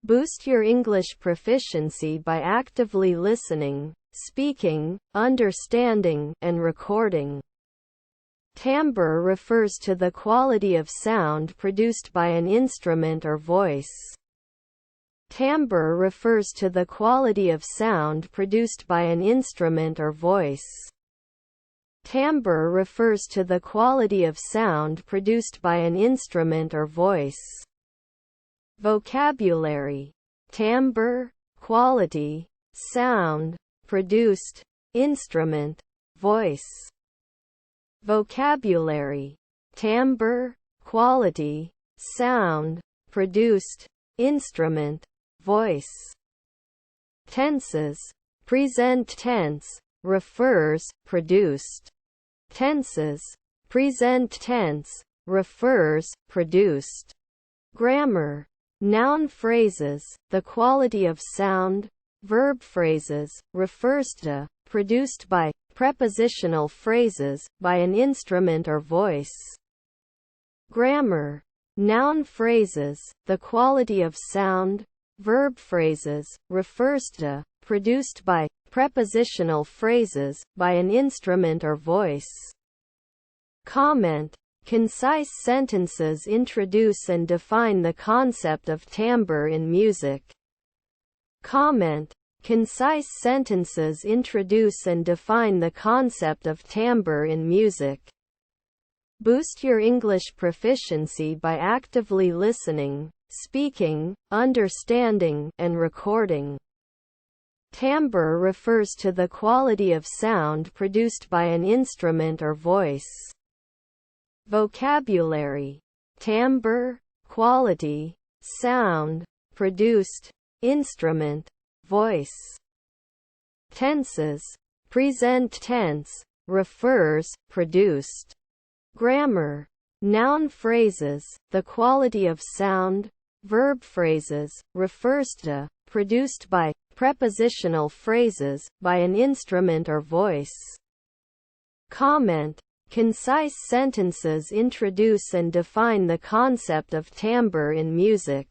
Boost your English proficiency by actively listening, speaking, understanding, and recording. Timbre refers to the quality of sound produced by an instrument or voice. Timbre refers to the quality of sound produced by an instrument or voice. Timbre refers to the quality of sound produced by an instrument or voice. Vocabulary: timbre, quality, sound, produced, instrument, voice. Vocabulary: timbre, quality, sound, produced, instrument, voice. Tenses: present tense, refers, produced. Tenses: present tense, refers, produced. Grammar: noun phrases, the quality of sound. Verb phrases, refers to, produced by. Prepositional phrases, by an instrument or voice. Grammar: noun phrases, the quality of sound. Verb phrases, refers to, produced by. Prepositional phrases, by an instrument or voice. Comment: concise sentences introduce and define the concept of timbre in music. Comment: concise sentences introduce and define the concept of timbre in music. Boost your English proficiency by actively listening, speaking, understanding, and recording. Timbre refers to the quality of sound produced by an instrument or voice. Vocabulary: timbre, quality, sound, produced, instrument, voice. Tenses: present tense, refers, produced. Grammar: noun phrases, the quality of sound. Verb phrases, refers to, produced by. Prepositional phrases, by an instrument or voice. Comment: concise sentences introduce and define the concept of timbre in music.